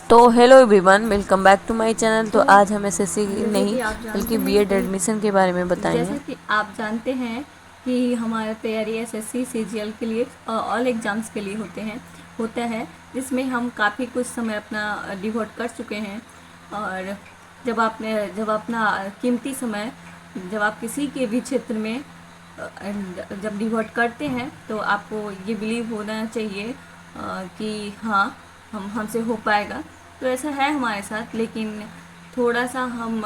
तो hello everyone, welcome back to my channel. तो आज हम एसएससी नहीं कि आप जानते बल्कि हैं बीएड कि एडमिशन के बारे में जैसा बताएंगे। कि आप जानते हैं कि हमारा तैयारी एसएससी सीजीएल के लिए ऑल एग्ज़ाम्स के लिए होता है, जिसमें हम काफ़ी कुछ समय अपना डिवोट कर चुके हैं। और जब अपना कीमती समय जब आप किसी के भी क्षेत्र में जब डिवोट करते हैं तो आपको ये बिलीव होना चाहिए कि हाँ, हमसे हो पाएगा। तो ऐसा है हमारे साथ, लेकिन थोड़ा सा हम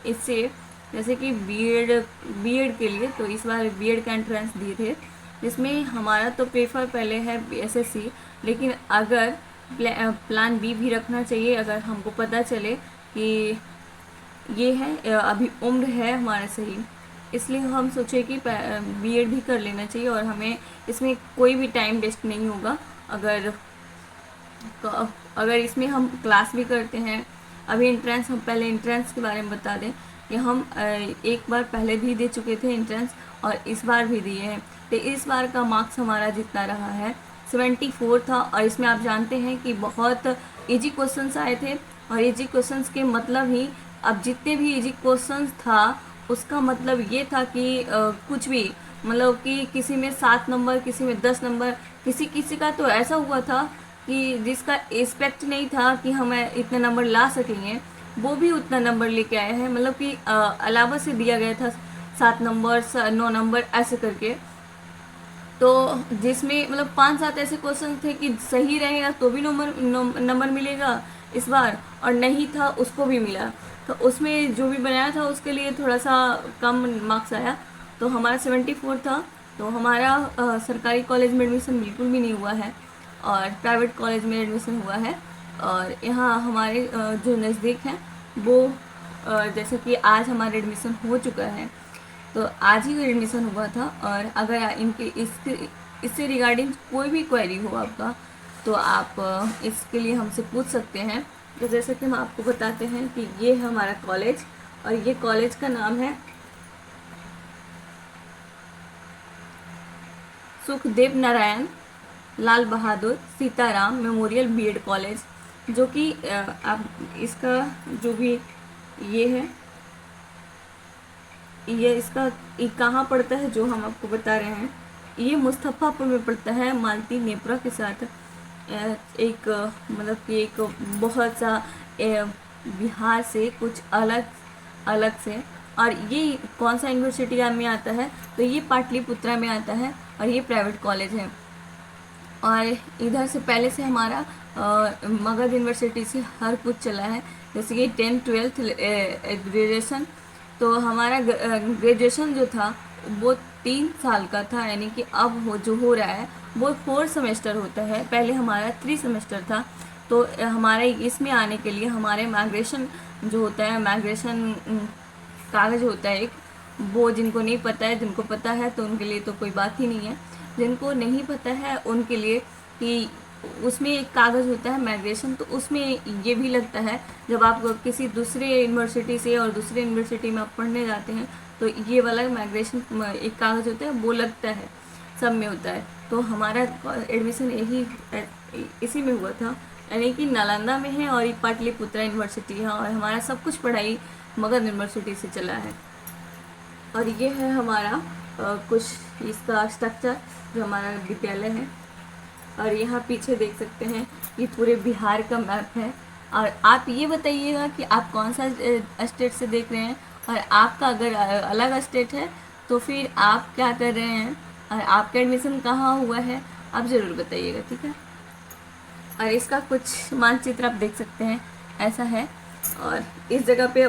इससे, जैसे कि बीएड के लिए, तो इस बार बीएड का एंट्रेंस दिए थे, जिसमें हमारा तो प्रेफर पहले है एसएससी। लेकिन अगर प्लान बी भी रखना चाहिए, अगर हमको पता चले कि ये है अभी उम्र है हमारा सही, इसलिए हम सोचे कि बीएड भी कर लेना चाहिए और हमें इसमें कोई भी टाइम वेस्ट नहीं होगा। अगर अगर इसमें हम क्लास भी करते हैं, अभी इंट्रेंस, हम पहले इंट्रेंस के बारे में बता दें कि हम एक बार पहले भी दे चुके थे इंट्रेंस और इस बार भी दिए हैं। तो इस बार का मार्क्स हमारा जितना रहा है 74 था, और इसमें आप जानते हैं कि बहुत इजी क्वेश्चंस आए थे। और इजी क्वेश्चंस के मतलब ही, अब जितने भी इजी क्वेश्चंस था उसका मतलब ये था कि कुछ भी, मतलब कि किसी में 7 नंबर, किसी में 10 नंबर, किसी किसी का तो ऐसा हुआ था कि जिसका एक्सपेक्ट नहीं था कि हम इतने नंबर ला सकेंगे, वो भी उतना नंबर लेके आए हैं। मतलब कि अलावा से दिया गया था 7 नंबर, 9 नंबर ऐसे करके। तो जिसमें मतलब 5-7 ऐसे क्वेश्चन थे कि सही रहेगा तो भी नंबर मिलेगा इस बार, और नहीं था उसको भी मिला। तो उसमें जो भी बनाया था उसके लिए थोड़ा सा कम मार्क्स आया। तो हमारा 74 था। तो हमारा सरकारी कॉलेज में एडमिशन बिल्कुल भी नहीं हुआ है, और प्राइवेट कॉलेज में एडमिशन हुआ है। और यहाँ हमारे जो नज़दीक हैं वो, जैसे कि आज हमारा एडमिशन हो चुका है, तो आज ही एडमिशन हुआ था। और अगर इनके इससे रिगार्डिंग कोई भी क्वेरी हो आपका, तो आप इसके लिए हमसे पूछ सकते हैं। तो जैसे कि हम आपको बताते हैं कि ये है हमारा कॉलेज, और ये कॉलेज का नाम है Sukhdev Narayan Lal Bahadur Sitaram memorial BEd college, जो कि आप इसका जो भी ये है, ये इसका ये कहाँ पड़ता है जो हम आपको बता रहे हैं, ये मुस्तफ़ापुर में पड़ता है, मालती नेपरा के साथ। एक मतलब कि एक बहुत सा बिहार से कुछ अलग अलग से। और ये कौन सा यूनिवर्सिटी में आता है, तो ये पाटलिपुत्रा में आता है, और ये प्राइवेट कॉलेज है। और इधर से पहले से हमारा मगध यूनिवर्सिटी से हर कुछ चला है, जैसे कि 10th 12th ग्रेजुएशन। तो हमारा ग्रेजुएशन जो था वो 3 साल का था, यानी कि अब जो हो रहा है वो 4 सेमेस्टर होता है। पहले हमारा 3 सेमेस्टर था। तो हमारे इसमें आने के लिए हमारे माइग्रेशन जो होता है, माइग्रेशन कागज़ होता है एक, वो जिनको नहीं पता है, जिनको पता है तो उनके लिए तो कोई बात ही नहीं है। जिनको नहीं पता है उनके लिए कि उसमें एक कागज़ होता है माइग्रेशन, तो उसमें ये भी लगता है जब आप किसी दूसरे यूनिवर्सिटी से और दूसरे यूनिवर्सिटी में आप पढ़ने जाते हैं, तो ये वाला माइग्रेशन एक कागज़ होता है, वो लगता है, सब में होता है। तो हमारा एडमिशन इसी में हुआ था, यानी कि नालंदा में है, और ये पाटलिपुत्रा यूनिवर्सिटी है, और हमारा सब कुछ पढ़ाई मगध यूनिवर्सिटी से चला है। और ये है हमारा कुछ इसका स्ट्रक्चर, जो हमारा विद्यालय है। और यहाँ पीछे देख सकते हैं, ये पूरे बिहार का मैप है। और आप ये बताइएगा कि आप कौन सा स्टेट से देख रहे हैं, और आपका अगर अलग स्टेट है तो फिर आप क्या कर रहे हैं, और आपका एडमिशन कहाँ हुआ है, आप ज़रूर बताइएगा, ठीक है। और इसका कुछ मानचित्र आप देख सकते हैं, ऐसा है। और इस जगह पे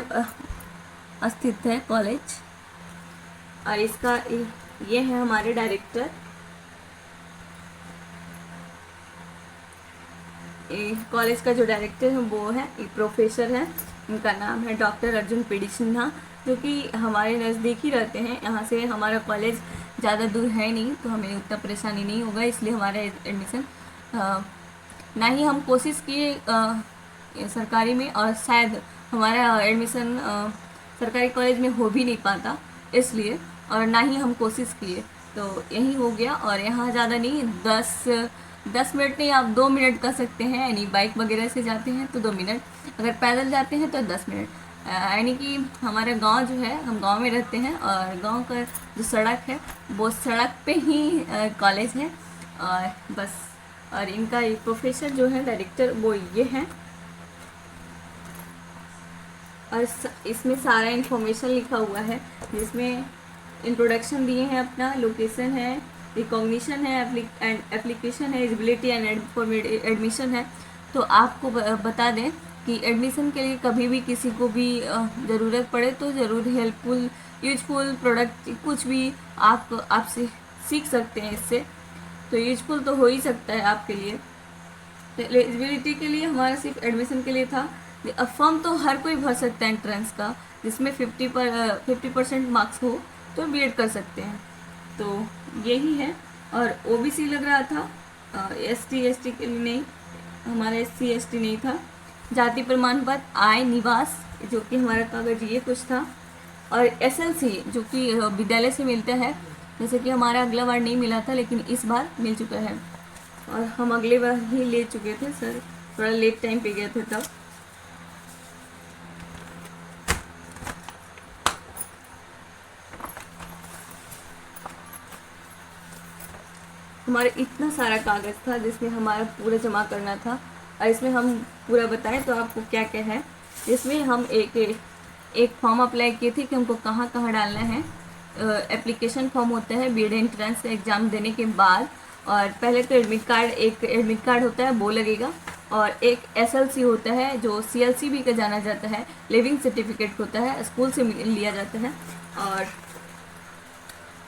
स्थित है कॉलेज। और इसका ये है हमारे डायरेक्टर, कॉलेज का जो डायरेक्टर है वो है, एक प्रोफेसर है, उनका नाम है डॉक्टर अर्जुन पीडी सिन्हा, जो कि हमारे नज़दीक ही रहते हैं। यहाँ से हमारा कॉलेज ज़्यादा दूर है नहीं, तो हमें उतना परेशानी नहीं होगा, इसलिए हमारा एडमिशन ना ही हम कोशिश किए सरकारी में, और शायद हमारा एडमिशन सरकारी कॉलेज में हो भी नहीं पाता, इसलिए, और ना ही हम कोशिश किए, तो यही हो गया। और यहाँ ज़्यादा नहीं, 10 मिनट नहीं, आप 2 मिनट कर सकते हैं। यानी बाइक वगैरह से जाते हैं तो 2 मिनट, अगर पैदल जाते हैं तो 10 मिनट। यानी कि हमारा गांव जो है, हम गांव में रहते हैं और गांव का जो सड़क है वो सड़क पे ही कॉलेज है। और बस, और इनका ये प्रोफेसर जो है डायरेक्टर वो ये हैं। और इसमें सारा इन्फॉर्मेशन लिखा हुआ है, जिसमें इंट्रोडक्शन दिए हैं, अपना लोकेशन है, रिकॉग्निशन है, एप्लीकेशन है, एलिजिबिलिटी एंड एडमिशन है। तो आपको बता दें कि एडमिशन के लिए कभी भी किसी को भी ज़रूरत पड़े तो ज़रूर हेल्पफुल, यूजफुल प्रोडक्ट कुछ भी आपसे सीख सकते हैं इससे। तो यूजफुल तो हो ही सकता है आपके लिए। तो एलिजिबिलिटी के लिए हमारा सिर्फ एडमिशन के लिए था। अब फॉर्म तो हर कोई भर सकता है एंट्रेंस का, जिसमें 50% मार्क्स हो तो बीएड कर सकते हैं। तो यही है। और ओबीसी लग रहा था, एसटी के लिए नहीं, हमारा SC ST नहीं था। जाति प्रमाण पत्र, आय, निवास, जो कि हमारा कागज ये कुछ था। और SLC जो कि विद्यालय से मिलता है, जैसे कि हमारा अगला बार नहीं मिला था लेकिन इस बार मिल चुका है। और हम अगले बार ही ले चुके थे सर, थोड़ा लेट टाइम पे गए थे तब। हमारा इतना सारा कागज़ था जिसमें हमारा पूरा जमा करना था। और इसमें हम पूरा बताएं तो आपको क्या क्या है। इसमें हम एक फॉर्म अप्लाई किए थे कि हमको कहाँ कहाँ डालना है। एप्लीकेशन फॉर्म होता है बीएड एंट्रेंस एग्ज़ाम देने के बाद। और पहले तो एक एडमिट कार्ड होता है वो लगेगा। और एक SLC होता है जो CLC भी का जाना जाता है, लिविंग सर्टिफिकेट होता है, स्कूल से लिया जाता है।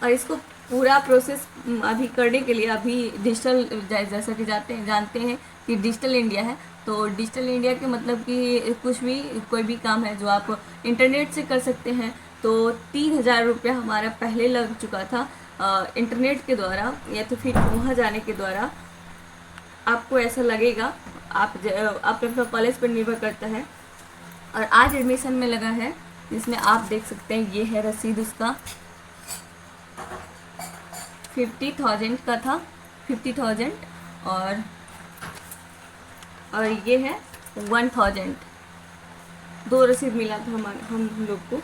और इसको पूरा प्रोसेस अभी करने के लिए अभी डिजिटल, जैसा कि जानते हैं कि डिजिटल इंडिया है। तो डिजिटल इंडिया के मतलब कि कुछ भी, कोई भी काम है जो आप इंटरनेट से कर सकते हैं। तो 3,000 रुपया हमारा पहले लग चुका था इंटरनेट के द्वारा, या तो फिर वहाँ जाने के द्वारा आपको ऐसा लगेगा। आप अपने कॉलेज पर निर्भर करता है। और आज एडमिशन में लगा है, जिसमें आप देख सकते हैं ये है रसीद उसका, 50,000 का था, 50,000। और ये है 1,000। 2 रसीद मिला था हम लोग को।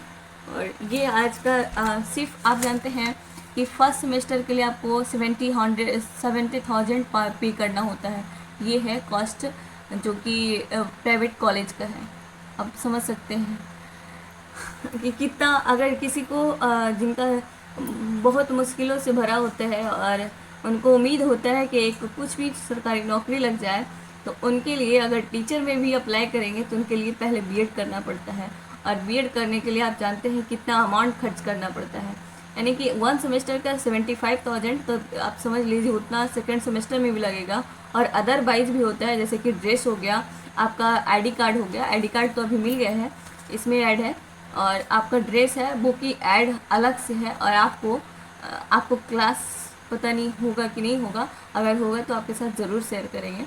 और ये आज का सिर्फ आप जानते हैं कि फर्स्ट सेमेस्टर के लिए आपको 70,000 पे करना होता है। ये है कॉस्ट जो कि प्राइवेट कॉलेज का है। आप समझ सकते हैं कि कितना, अगर किसी को जिनका बहुत मुश्किलों से भरा होता है और उनको उम्मीद होता है कि एक कुछ भी सरकारी नौकरी लग जाए, तो उनके लिए अगर टीचर में भी अप्लाई करेंगे तो उनके लिए पहले बीएड करना पड़ता है। और बीएड करने के लिए आप जानते हैं कितना अमाउंट खर्च करना पड़ता है। यानी कि 1 सेमेस्टर का 75,000, तो आप समझ लीजिए उतना सेकेंड सेमेस्टर में भी लगेगा। और अदरवाइज भी होता है, जैसे कि ड्रेस हो गया, आपका आईडी कार्ड हो गया, आईडी कार्ड तो अभी मिल गया है, इसमें ऐड है। और आपका ड्रेस है वो की ऐड अलग से है। और आपको क्लास पता नहीं होगा कि नहीं होगा, अगर होगा तो आपके साथ ज़रूर शेयर करेंगे।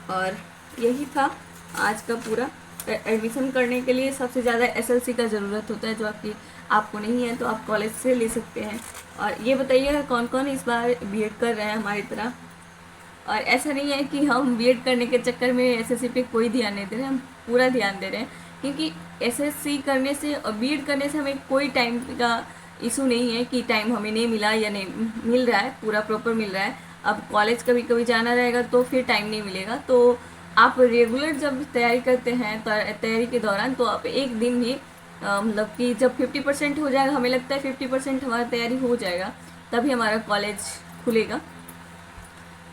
और यही था आज का पूरा। एडमिशन करने के लिए सबसे ज़्यादा SLC का ज़रूरत होता है, जो आपको नहीं है तो आप कॉलेज से ले सकते हैं। और ये बताइएगा कौन कौन इस बार बीएड कर रहे हैं हमारी तरह। और ऐसा नहीं है कि हम बीएड करने के चक्कर में SSC पे कोई ध्यान नहीं दे रहे हैं, हम पूरा ध्यान दे रहे हैं। क्योंकि SSC करने से और बीएड करने से हमें कोई टाइम का इशू नहीं है कि टाइम हमें नहीं मिला या नहीं मिल रहा है, पूरा प्रॉपर मिल रहा है। अब कॉलेज कभी कभी जाना रहेगा तो फिर टाइम नहीं मिलेगा। तो आप रेगुलर जब तैयारी करते हैं तो तैयारी के दौरान तो आप एक दिन भी मतलब कि जब 50% हो जाएगा, हमें लगता है 50% हमारा तैयारी हो जाएगा, तभी हमारा कॉलेज खुलेगा।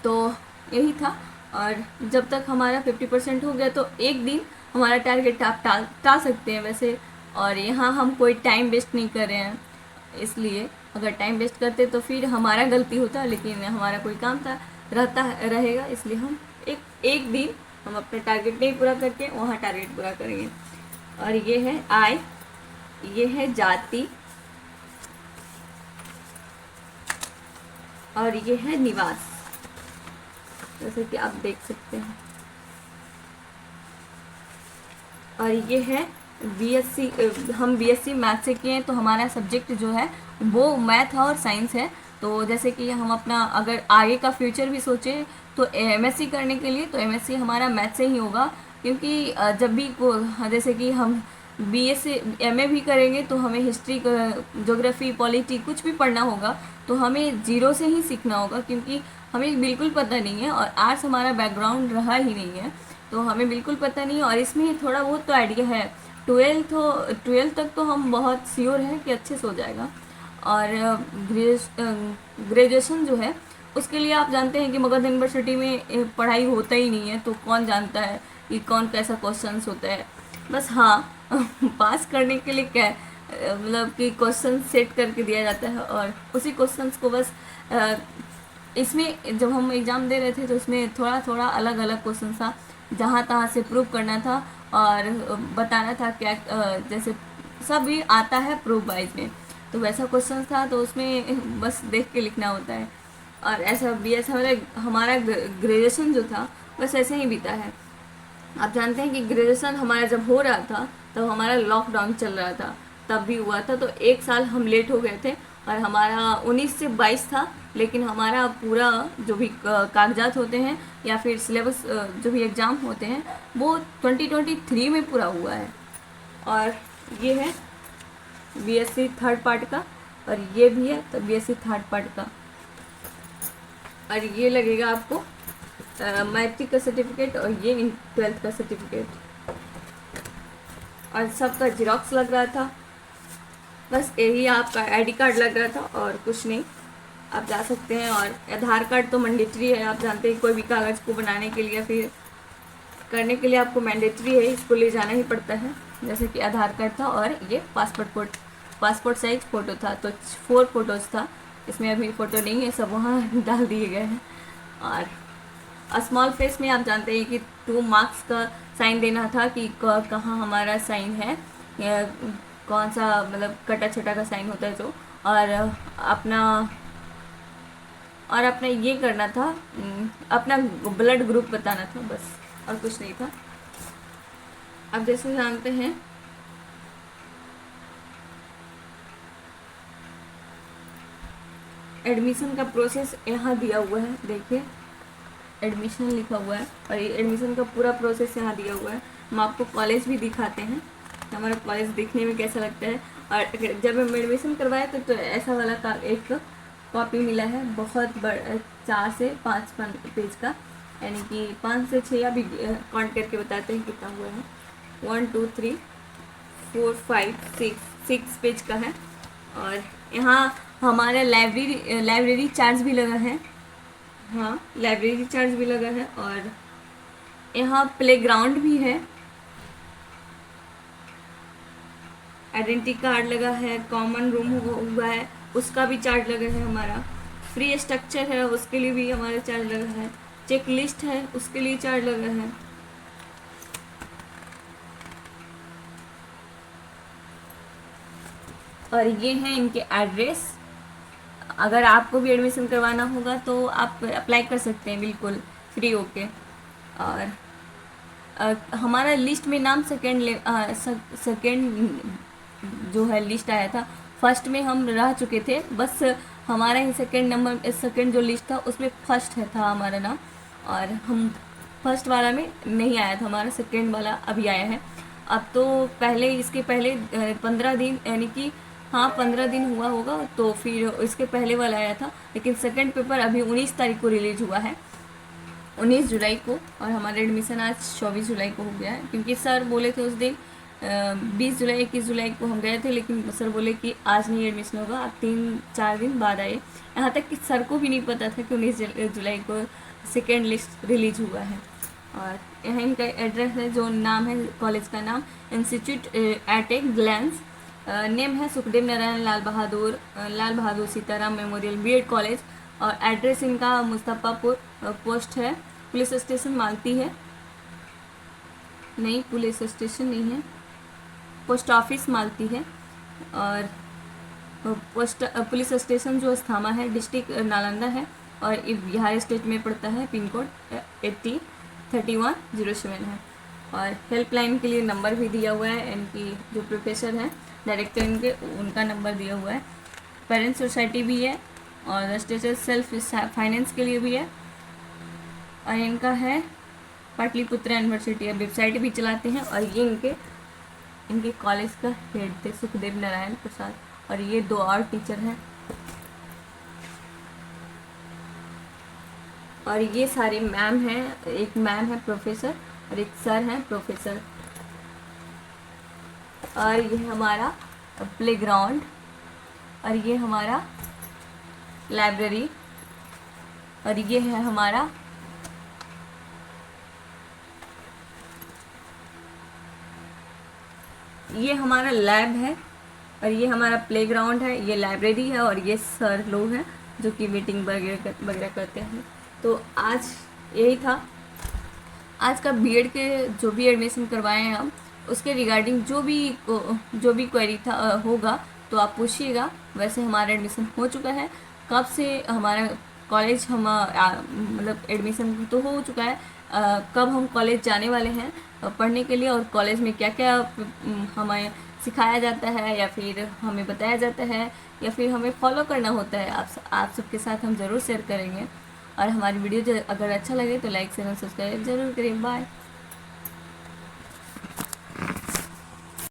तो यही था। और जब तक हमारा 50% हो गया तो एक दिन हमारा टारगेट आप टाल सकते हैं वैसे। और यहाँ हम कोई टाइम वेस्ट नहीं कर रहे हैं, इसलिए अगर टाइम वेस्ट करते तो फिर हमारा गलती होता, लेकिन हमारा कोई काम था रहेगा, इसलिए हम एक दिन हम अपना टारगेट नहीं पूरा करके वहाँ टारगेट पूरा करेंगे। और ये है आय, ये है जाति, और ये है निवास, जैसे कि आप देख सकते हैं। और ये है BSc, हम BSc मैथ से किए हैं तो हमारा सब्जेक्ट जो है वो मैथ और साइंस है। तो जैसे कि हम अपना अगर आगे का फ्यूचर भी सोचें तो एमएससी करने के लिए तो एमएससी हमारा मैथ से ही होगा, क्योंकि जब भी को जैसे कि हम बीएससी एमए भी करेंगे तो हमें हिस्ट्री, ज्योग्राफी, पॉलिटी कुछ भी पढ़ना होगा तो हमें जीरो से ही सीखना होगा, क्योंकि हमें बिल्कुल पता नहीं है और आर्ट्स हमारा बैकग्राउंड रहा ही नहीं है, तो हमें बिल्कुल पता नहीं है। और इसमें थोड़ा बहुत तो आइडिया है, ट्वेल्थ तक तो हम बहुत श्योर हैं कि अच्छे से हो जाएगा। और ग्रेजुएशन जो है उसके लिए आप जानते हैं कि मगध यूनिवर्सिटी में पढ़ाई होता ही नहीं है, तो कौन जानता है कि कौन कैसा क्वेश्चंस होता है। बस हाँ पास करने के लिए क्या मतलब कि क्वेश्चन सेट करके दिया जाता है और उसी क्वेश्चंस को बस इसमें जब हम एग्ज़ाम दे रहे थे तो इसमें थोड़ा थोड़ा अलग अलग क्वेश्चन था, जहाँ तहाँ से प्रूव करना था और बताना था क्या जैसे सब भी आता है प्रूफ वाइज में, तो वैसा क्वेश्चन था तो उसमें बस देख के लिखना होता है। और ऐसा भी ऐसा हमारा ग्रेजुएशन जो था बस ऐसे ही बीता है। आप जानते हैं कि ग्रेजुएशन हमारा जब हो रहा था तब हमारा लॉकडाउन चल रहा था, तब भी हुआ था, तो एक साल हम लेट हो गए थे और हमारा 19 से 22 था, लेकिन हमारा पूरा जो भी कागजात होते हैं या फिर सिलेबस जो भी एग्ज़ाम होते हैं वो 2023 में पूरा हुआ है। और ये है बीएससी थर्ड पार्ट का और ये भी है तो बीएससी थर्ड पार्ट का। और ये लगेगा आपको मैट्रिक का सर्टिफिकेट और ये 12th का सर्टिफिकेट, और सबका जीरोक्स लग रहा था, बस यही आपका आईडी कार्ड लग रहा था और कुछ नहीं। आप जा सकते हैं और आधार कार्ड तो मैंडेटरी है, आप जानते हैं कोई भी कागज़ को बनाने के लिए फिर करने के लिए आपको मैंडेटरी है, इसको ले जाना ही पड़ता है। जैसे कि आधार कार्ड था और ये पासपोर्ट साइज फ़ोटो था, तो 4 फोटोज़ था, इसमें अभी फ़ोटो नहीं है, सब वहाँ डाल दिए गए हैं। और स्मॉल फेस में आप जानते हैं कि 2 मार्क्स का साइन देना था कि कहाँ हमारा साइन है, या कौन सा मतलब कटा छटा का साइन होता है जो, और अपना ये करना था, अपना ब्लड ग्रुप बताना था, बस और कुछ नहीं था। अब जैसे जानते हैं एडमिशन का प्रोसेस यहाँ दिया हुआ है, देखिए एडमिशन लिखा हुआ है और ये एडमिशन का पूरा प्रोसेस यहाँ दिया हुआ है। हम आपको कॉलेज भी दिखाते हैं, हमारा कॉलेज दिखने में कैसा लगता है। और जब हम एडमिशन करवाए तो ऐसा वाला का एक कॉपी मिला है, बहुत बड़ा 4 से 5 पेज का, यानी कि 5 से 6 अभी काउंट करके बताते हैं कितना हुआ है। 1 2 3 4 5 6 पेज का है। और यहाँ हमारा लाइब्रेरी चार्ज भी लगा है, हाँ लाइब्रेरी चार्ज भी लगा है। और यहाँ प्लेग्राउंड भी है, आइडेंटिटी कार्ड लगा है, कॉमन रूम हुआ है उसका भी चार्ज लगा है हमारा, फ्री स्ट्रक्चर है उसके लिए भी हमारा चार्ज लगा है, चेक लिस्ट है उसके लिए चार्ज लगा है। और ये हैं इनके एड्रेस, अगर आपको भी एडमिशन करवाना होगा तो आप अप्लाई कर सकते हैं बिल्कुल फ्री होके। और हमारा लिस्ट में नाम सेकेंड जो है लिस्ट आया था, फर्स्ट में हम रह चुके थे, बस हमारा ही सेकेंड जो लिस्ट था उसमें फर्स्ट है था हमारा नाम, और हम फर्स्ट वाला में नहीं आया था, हमारा सेकेंड वाला अभी आया है। अब तो इसके पहले 15 दिन यानी कि हाँ 15 दिन हुआ होगा, तो फिर इसके पहले वाला आया था, लेकिन सेकेंड पेपर अभी 19 तारीख को रिलीज हुआ है, 19 जुलाई को, और हमारा एडमिशन आज 24 जुलाई को हो गया है, क्योंकि सर बोले थे उस दिन 20 जुलाई 21 जुलाई को हम गए थे, लेकिन सर बोले कि आज नहीं एडमिशन होगा, आप 3-4 दिन बाद आए। यहाँ तक कि सर को भी नहीं पता था कि 19 जुलाई को सेकेंड लिस्ट रिलीज हुआ है। और यहाँ इनका एड्रेस है, जो नाम है कॉलेज का नाम institute eight a glance, name है Sukhdev Narayan Lal Bahadur Sitaram memorial BEd college, और एड्रेस इनका मुस्तफ़ापुर, पोस्ट है पुलिस स्टेशन मालती है, नहीं पुलिस स्टेशन नहीं है, पोस्ट ऑफिस मालती है, और पुलिस स्टेशन जो अस्थामा है डिस्ट्रिक्ट नालंदा है, और ये बिहार स्टेट में पड़ता है, पिन कोड 803107 है। और हेल्पलाइन के लिए नंबर भी दिया हुआ है, इनकी जो प्रोफेसर हैं डायरेक्टर इनके, उनका नंबर दिया हुआ है। पेरेंट्स सोसाइटी भी है, और रजिस्ट्रेशन सेल्फ फाइनेंस के लिए भी है। और इनका है पाटलिपुत्र यूनिवर्सिटी, वेबसाइट भी चलाते हैं। और ये इनके कॉलेज का हेड थे सुखदेव नारायण प्रसाद। और ये 2 और टीचर हैं। और ये सारे मैम हैं, एक मैम है प्रोफेसर और एक सर हैं प्रोफेसर। और ये हमारा प्लेग्राउंड, और ये हमारा लाइब्रेरी, और ये है हमारा लैब है, और ये हमारा प्लेग्राउंड है, ये लाइब्रेरी है, और ये सर लोग हैं जो कि मीटिंग वगैरह करते हैं। तो आज यही था आज का बीएड के जो भी एडमिशन करवाए हैं हम, उसके रिगार्डिंग जो भी क्वेरी था होगा तो आप पूछिएगा। वैसे हमारा एडमिशन हो चुका है। कब से हमारा कॉलेज मतलब एडमिशन तो हो चुका है। कब हम कॉलेज जाने वाले हैं पढ़ने के लिए, और कॉलेज में क्या क्या हमें सिखाया जाता है या फिर हमें बताया जाता है या फिर हमें फॉलो करना होता है, आप सबके साथ हम ज़रूर शेयर करेंगे। और हमारी वीडियो अगर अच्छा लगे तो लाइक शेयर और सब्सक्राइब ज़रूर करें। बाय।